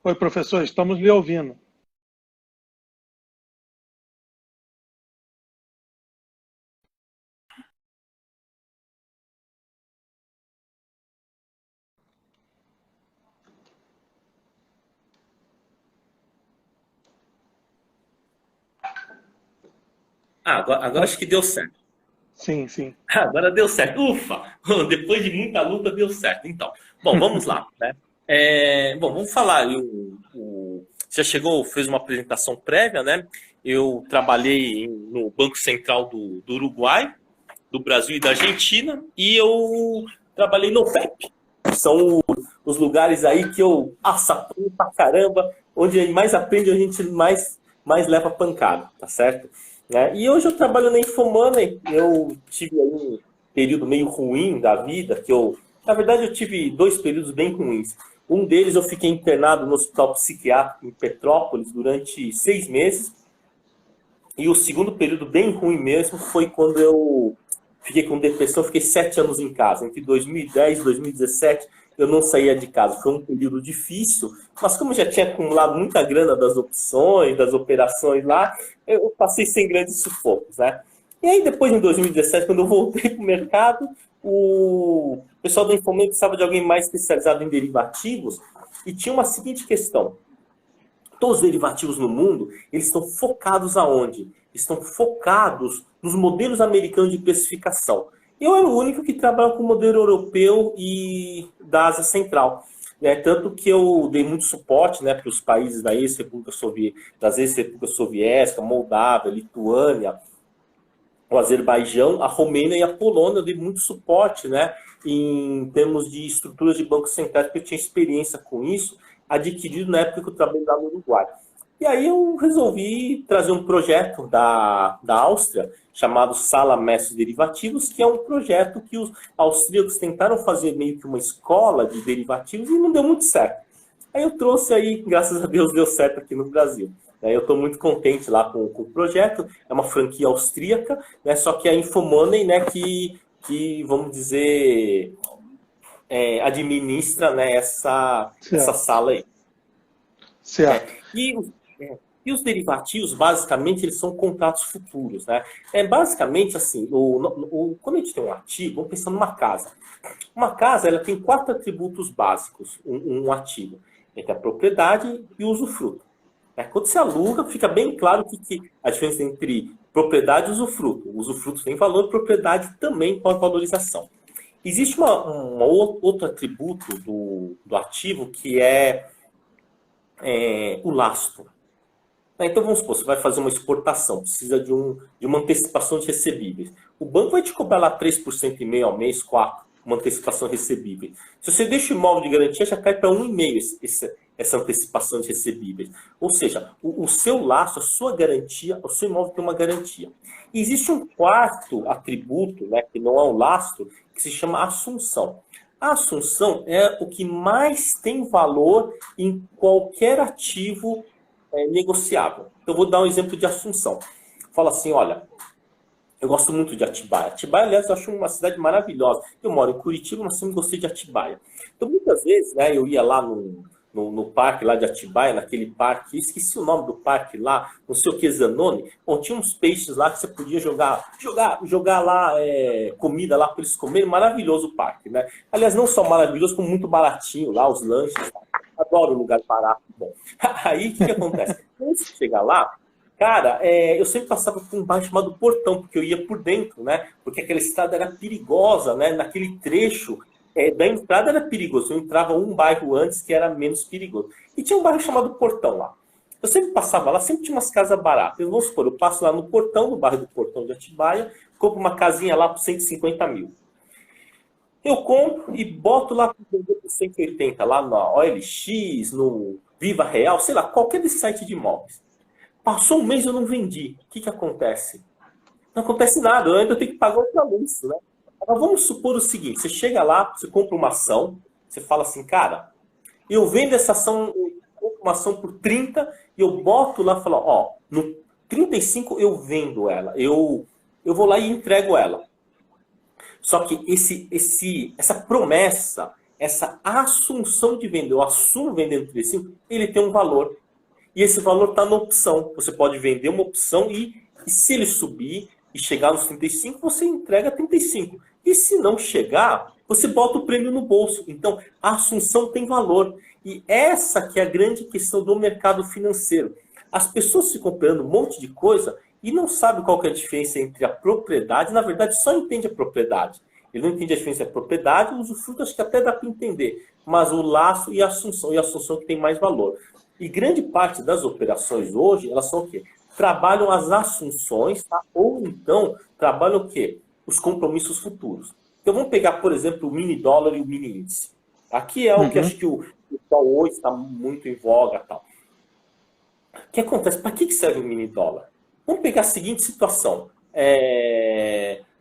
Oi, professor, estamos lhe ouvindo. Agora acho que deu certo. Sim, sim. Agora deu certo. Ufa! Depois de muita luta, deu certo. Então, bom, vamos lá, né? Bom, vamos falar. Já chegou, fez uma apresentação prévia, né? Eu trabalhei no Banco Central do Uruguai, do Brasil e da Argentina, e eu trabalhei no OPEP. São os lugares aí que eu apanho pra caramba, onde a gente mais aprende, a gente mais leva pancada, tá certo? Né? E hoje eu trabalho na Infomoney. Eu tive aí um período meio ruim da vida, na verdade, eu tive dois períodos bem ruins. Um deles eu fiquei internado no hospital psiquiátrico em Petrópolis durante 6 meses. E o segundo período bem ruim mesmo foi quando eu fiquei com depressão, fiquei 7 anos em casa. Entre 2010 e 2017, eu não saía de casa. Foi um período difícil, mas como eu já tinha acumulado muita grana das opções, das operações lá, eu passei sem grandes sufocos, né? E aí depois, em 2017, quando eu voltei para o mercado, o pessoal da Infomoney precisava de alguém mais especializado em derivativos e tinha uma seguinte questão. Todos os derivativos no mundo, eles estão focados aonde? Estão focados nos modelos americanos de precificação. Eu era o único que trabalhava com o modelo europeu e da Ásia Central. Né? Tanto que eu dei muito suporte, né, para os países da ex-República Soviética, das ex-República Soviética, Moldávia, Lituânia, o Azerbaijão, a Romênia e a Polônia. Eu dei muito suporte, né, em termos de estruturas de bancos centrais, porque eu tinha experiência com isso, adquirido na época que eu trabalhei lá no Uruguai. E aí eu resolvi trazer um projeto da Áustria, chamado Sala Mestres Derivativos, que é um projeto que os austríacos tentaram fazer meio que uma escola de derivativos e não deu muito certo. Aí eu trouxe aí, graças a Deus, deu certo aqui no Brasil. Eu estou muito contente lá com o projeto. É uma franquia austríaca, né? Só que a Infomoney, né, que vamos dizer, administra, né, essa Certo, sala aí. certo. E, e os derivativos, basicamente, eles são contratos futuros, né? Basicamente, assim, quando a gente tem um ativo, vamos pensar numa casa. Uma casa, ela tem 4 atributos básicos, um ativo. Entre a propriedade e o usufruto. Quando você aluga, fica bem claro que a diferença entre propriedade e usufruto. O usufruto tem valor, propriedade também com a valorização. Existe outro atributo do ativo que é o lastro. Então vamos supor, você vai fazer uma exportação, precisa de uma antecipação de recebíveis. O banco vai te cobrar lá 3,5% ao mês, 4%, uma antecipação recebível. Se você deixa o imóvel de garantia, já cai para 1,5% essa antecipação de recebíveis. Ou seja, o seu laço, a sua garantia, o seu imóvel tem uma garantia. E existe um quarto atributo, né, que não é um lastro, que se chama assunção. A assunção é o que mais tem valor em qualquer ativo negociável. Então, eu vou dar um exemplo de assunção. Fala assim, olha, eu gosto muito de Atibaia. Atibaia, aliás, eu acho uma cidade maravilhosa. Eu moro em Curitiba, mas sempre gostei de Atibaia. Então, muitas vezes, né, eu ia lá no parque lá de Atibaia, naquele parque, esqueci o nome do parque lá, não sei o que, Zanoni. Bom, tinha uns peixes lá que você podia jogar lá comida lá para eles comerem. Maravilhoso o parque, né? Aliás, não só maravilhoso, como muito baratinho lá, os lanches. Adoro lugar barato. Bom, aí o que acontece? Quando você chega lá, cara, eu sempre passava por um bairro chamado Portão, porque eu ia por dentro, né? Porque aquela estrada era perigosa, né? Naquele trecho da entrada era perigoso. Eu entrava um bairro antes que era menos perigoso. E tinha um bairro chamado Portão lá. Eu sempre passava lá, sempre tinha umas casas baratas. Eu, vamos supor, eu passo lá no Portão, no bairro do Portão de Atibaia, compro uma casinha lá por 150 mil. Eu compro e boto lá por 180, lá na OLX, no Viva Real, sei lá, qualquer desse site de imóveis. Passou um mês e eu não vendi. O que acontece? Não acontece nada, eu ainda tenho que pagar o anúncio, né? Agora vamos supor o seguinte, você chega lá, você compra uma ação, você fala assim, cara, eu vendo essa ação, eu compro uma ação por 30 e eu boto lá e falo, ó, no 35 eu vendo ela, eu vou lá e entrego ela. Só que essa promessa, essa assunção de venda, eu assumo vendendo 35, ele tem um valor. E esse valor está na opção. Você pode vender uma opção e se ele subir e chegar nos 35, você entrega 35. E se não chegar, você bota o prêmio no bolso. Então, a assunção tem valor. E essa que é a grande questão do mercado financeiro. As pessoas ficam comprando um monte de coisa e não sabem qual que é a diferença entre a propriedade. Na verdade, só entende a propriedade. Ele não entende a diferença entre a propriedade e o usufruto, acho que até dá para entender. Mas o laço e a assunção que tem mais valor. E grande parte das operações hoje, elas são o quê? Trabalham as assunções, tá? Ou então trabalham o quê? Os compromissos futuros. Então vamos pegar, por exemplo, o mini dólar e o mini índice. Aqui é o que acho que o pessoal hoje está muito em voga. Tal. O que acontece? Para que serve o mini dólar? Vamos pegar a seguinte situação.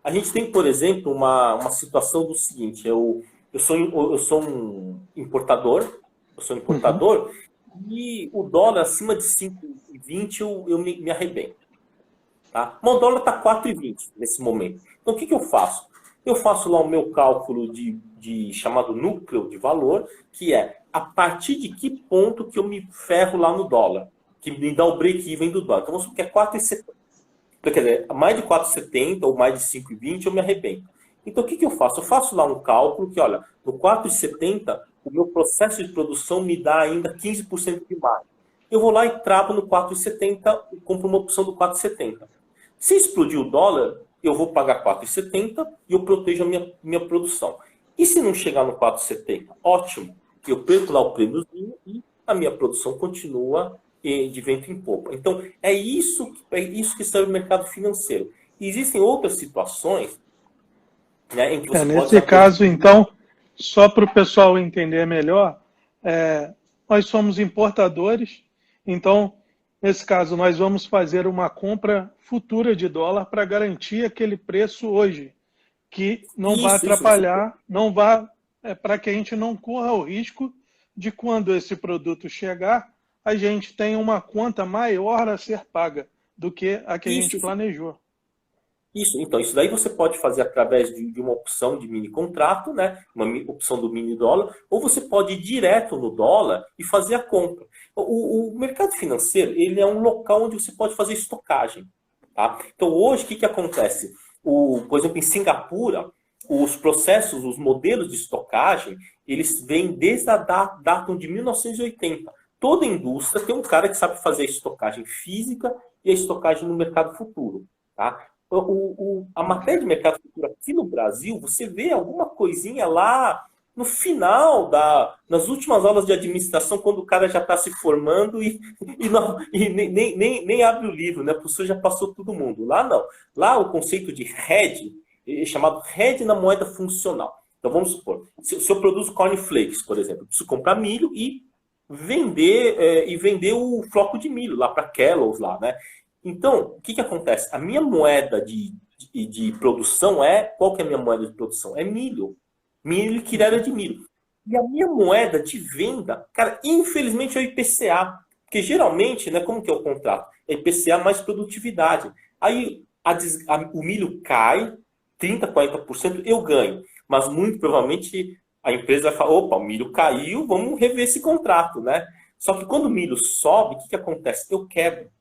A gente tem, por exemplo, uma situação do seguinte. Eu sou um importador. E o dólar acima de 5,20 eu me arrebento. Tá? Mas o dólar está 4,20 nesse momento. Então o que eu faço? Eu faço lá o meu cálculo de chamado núcleo de valor, que é a partir de que ponto que eu me ferro lá no dólar, que me dá o break-even do dólar. Então vamos supor que é 4,70. Então, quer dizer, mais de 4,70 ou mais de 5,20 eu me arrebento. Então o que eu faço? Eu faço lá um cálculo que, olha, no 4,70 o meu processo de produção me dá ainda 15% de margem. Eu vou lá e travo no 4,70 e compro uma opção do 4,70. Se explodir o dólar, eu vou pagar 4,70 e eu protejo a minha produção. E se não chegar no 4,70? Ótimo. Eu perco lá o prêmiozinho e a minha produção continua de vento em popa. Então, é isso que serve o mercado financeiro. E existem outras situações, né, em que você nesse caso, então, só para o pessoal entender melhor, nós somos importadores, então, nesse caso, nós vamos fazer uma compra futura de dólar para garantir aquele preço hoje, que não vai atrapalhar, não vai, para que a gente não corra o risco de quando esse produto chegar, a gente tenha uma conta maior a ser paga do que a que a gente planejou. Então, isso daí você pode fazer através de uma opção de mini contrato, né? Uma opção do mini dólar, ou você pode ir direto no dólar e fazer a compra. O mercado financeiro, ele é um local onde você pode fazer estocagem. Tá? Então, hoje, o que acontece? Por exemplo, em Singapura, os processos, os modelos de estocagem, eles vêm desde a data de 1980. Toda indústria tem um cara que sabe fazer a estocagem física e a estocagem no mercado futuro. Tá? A matéria de mercado futuro aqui no Brasil, você vê alguma coisinha lá no final, nas últimas aulas de administração, quando o cara já está se formando e nem abre o livro, né? O professor já passou todo mundo. Lá não. Lá o conceito de hedge é chamado hedge na moeda funcional. Então vamos supor, se eu produzo cornflakes, por exemplo, eu preciso comprar milho e vender o floco de milho lá para Kellogg's lá, né? Então, o que acontece? A minha moeda de produção qual que é a minha moeda de produção? É milho. Milho que era de milho. E a minha moeda de venda, cara, infelizmente é o IPCA. Porque geralmente, né, como que é o contrato? É IPCA mais produtividade. Aí o milho cai, 30%, 40%, eu ganho. Mas muito provavelmente a empresa vai falar, opa, o milho caiu, vamos rever esse contrato, né? Só que quando o milho sobe, o que acontece? Eu quebro.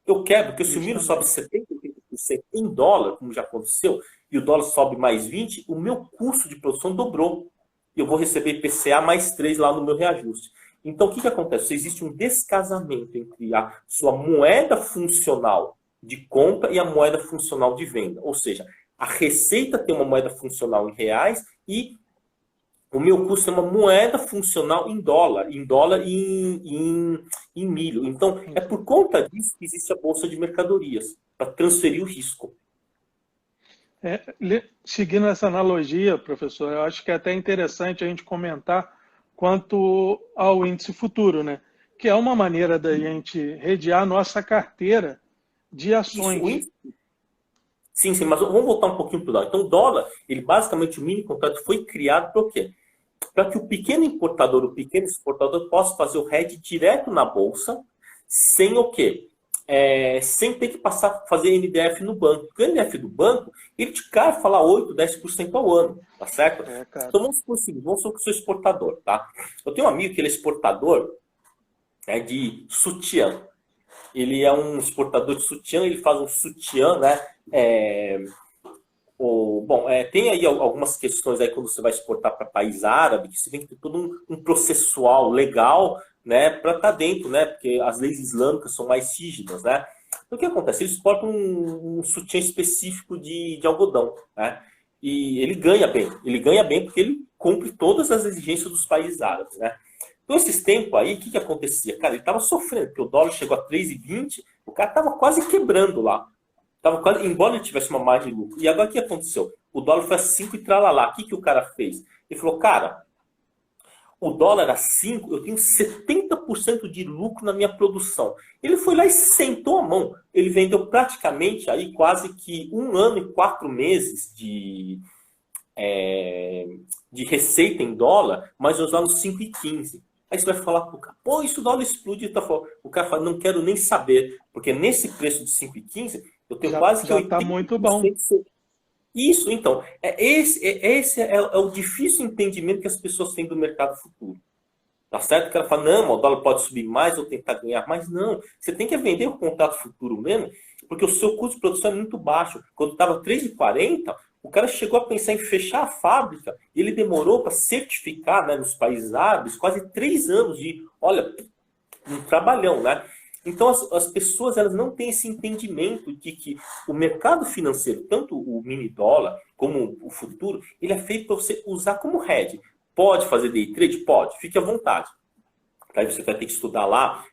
Porque se o milho sobe 70%, 80% em dólar, como já aconteceu, e o dólar sobe mais 20%, o meu custo de produção dobrou. Eu vou receber IPCA mais 3 lá no meu reajuste. Então, o que acontece? Existe um descasamento entre a sua moeda funcional de compra e a moeda funcional de venda. Ou seja, a receita tem uma moeda funcional em reais e o meu custo é uma moeda funcional em dólar e em milho. Então, é por conta disso que existe a Bolsa de Mercadorias, para transferir o risco. Seguindo essa analogia, professor, eu acho que é até interessante a gente comentar quanto ao índice futuro, né? Que é uma maneira da gente redear a nossa carteira de ações. Sim, mas vamos voltar um pouquinho para o dólar. Então, o dólar, ele basicamente, o mini contrato foi criado para o quê? Para que o pequeno importador, o pequeno exportador possa fazer o hedge direto na bolsa, sem o quê? sem ter que fazer NDF no banco. Porque o NDF do banco, ele te cai falar 8, 10% ao ano, tá certo? Então vamos supor o seguinte, vamos supor que eu sou exportador, tá? Eu tenho um amigo que ele é exportador, né, de sutiã. Ele é um exportador de sutiã, ele faz um sutiã, né? Tem aí algumas questões aí quando você vai exportar para país árabe, que você tem que ter todo um processual legal, né, para estar dentro, né? Porque as leis islâmicas são mais rígidas, né? Então, o que acontece? Eles exportam um sutiã específico de algodão, né? E ele ganha bem porque ele cumpre todas as exigências dos países árabes, né? Então, esses tempos aí, o que acontecia? Cara, ele estava sofrendo, porque o dólar chegou a 3,20, o cara estava quase quebrando lá. Tava quase, embora ele tivesse uma margem de lucro. E agora o que aconteceu? O dólar foi a 5 e tralalá. O que o cara fez? Ele falou, cara, o dólar a 5, eu tenho 70% de lucro na minha produção. Ele foi lá e sentou a mão. Ele vendeu praticamente aí quase que 1 ano e 4 meses de receita em dólar, mas usando 5,15. Aí você vai falar pro cara, pô, isso o dólar explode. O cara fala, não quero nem saber, porque nesse preço de 5,15, eu tenho quase que 80%. Tá muito bom. Isso, então, esse é o difícil entendimento que as pessoas têm do mercado futuro. Tá certo? O cara fala, não, o dólar pode subir mais ou tentar ganhar mais. Não, você tem que vender o contrato futuro mesmo, porque o seu custo de produção é muito baixo. Quando estava 3,40, o cara chegou a pensar em fechar a fábrica e ele demorou para certificar, né, nos países árabes quase 3 anos de, olha, um trabalhão, né? Então, as pessoas elas não têm esse entendimento de que o mercado financeiro, tanto o mini dólar como o futuro, ele é feito para você usar como hedge. Pode fazer day trade? Pode, fique à vontade. Aí você vai ter que estudar lá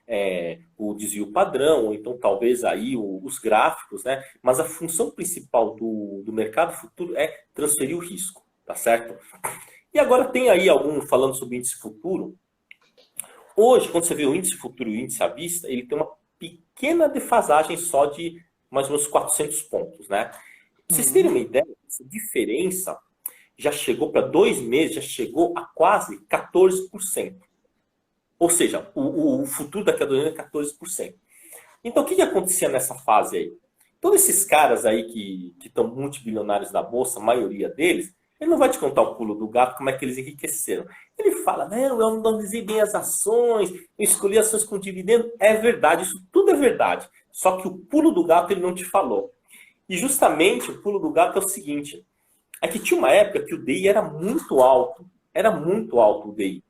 o desvio padrão, ou então talvez aí os gráficos, né? Mas a função principal do mercado futuro é transferir o risco, tá certo? E agora tem aí algum falando sobre índice futuro. Hoje, quando você vê o índice futuro e o índice à vista, ele tem uma pequena defasagem só de mais ou menos 400 pontos, né? Pra vocês terem uma ideia, essa diferença já chegou para 2 meses, já chegou a quase 14%. Ou seja, o futuro daqui a 2 anos é 14%. Então, o que acontecia nessa fase aí? Todos esses caras aí que estão multibilionários na bolsa, a maioria deles, ele não vai te contar o pulo do gato, como é que eles enriqueceram. Ele fala, não, eu não analisei bem as ações, eu escolhi ações com dividendo. É verdade, isso tudo é verdade. Só que o pulo do gato ele não te falou. E justamente o pulo do gato é o seguinte, é que tinha uma época que o DI era muito alto o DI.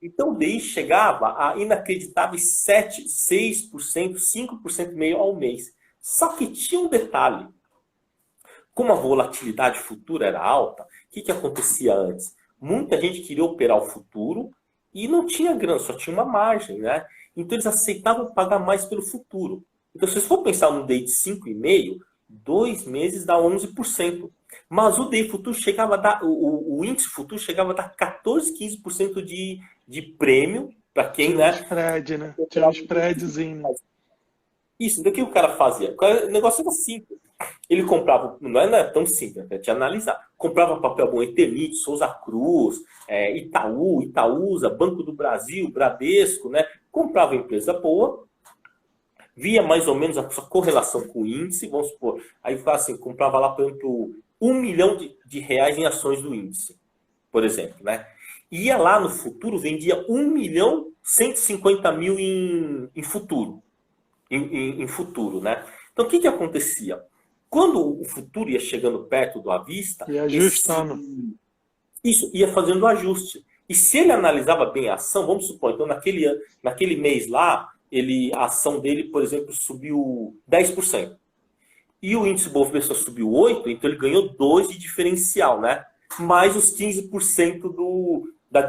Então o DI chegava a inacreditáveis 7%, 6%, 5% meio ao mês. Só que tinha um detalhe. Como a volatilidade futura era alta, o que acontecia antes? Muita gente queria operar o futuro e não tinha grana, só tinha uma margem, né? Então eles aceitavam pagar mais pelo futuro. Então se você for pensar num DI de 5,5%, 2 meses dá 11%. Mas o DI futuro chegava a dar, o índice futuro chegava a dar 14, 15% de prêmio para quem, né? Spread, né? Tinha um spreadzinho. Isso, então o que o cara fazia? O negócio era simples. Ele comprava, não era tão simples, tinha que analisar. Comprava papel bom, Eternit, Souza Cruz, Itaú, Itaúsa, Banco do Brasil, Bradesco, né? Comprava empresa boa, via mais ou menos a sua correlação com o índice, vamos supor, aí assim, comprava lá, por exemplo, 1 milhão de reais em ações do índice, por exemplo, né? Ia lá no futuro, vendia 1.150.000 em futuro. Em futuro, né? Então, o que acontecia? Quando o futuro ia chegando perto do à vista... Ia ajustando. Isso, ia fazendo o ajuste. E se ele analisava bem a ação, vamos supor, então naquele mês lá, a ação dele, por exemplo, subiu 10%. E o índice Bovespa subiu 8%, então ele ganhou 2% de diferencial, né? Mais os 15% da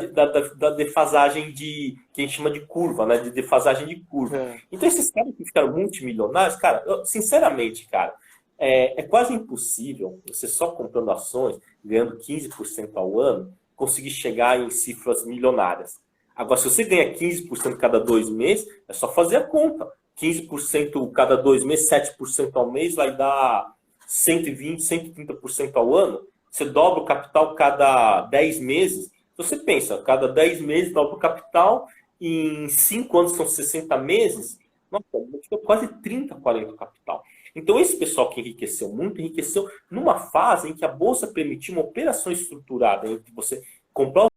defasagem que a gente chama de curva, né? De defasagem de curva. Então, esses caras que ficaram multimilionários, cara, sinceramente, cara, é quase impossível você só comprando ações, ganhando 15% ao ano, conseguir chegar em cifras milionárias. Agora, se você ganha 15% cada 2 meses, é só fazer a conta. 15% cada 2 meses, 7% ao mês, vai dar 120%, 130% ao ano. Você dobra o capital cada 10 meses. Você pensa, cada 10 meses dobra o capital, em 5 anos são 60 meses, Nossa, multiplicou quase 30, 40 o capital. Então, esse pessoal que enriqueceu muito, enriqueceu numa fase em que a Bolsa permitia uma operação estruturada, em que você comprar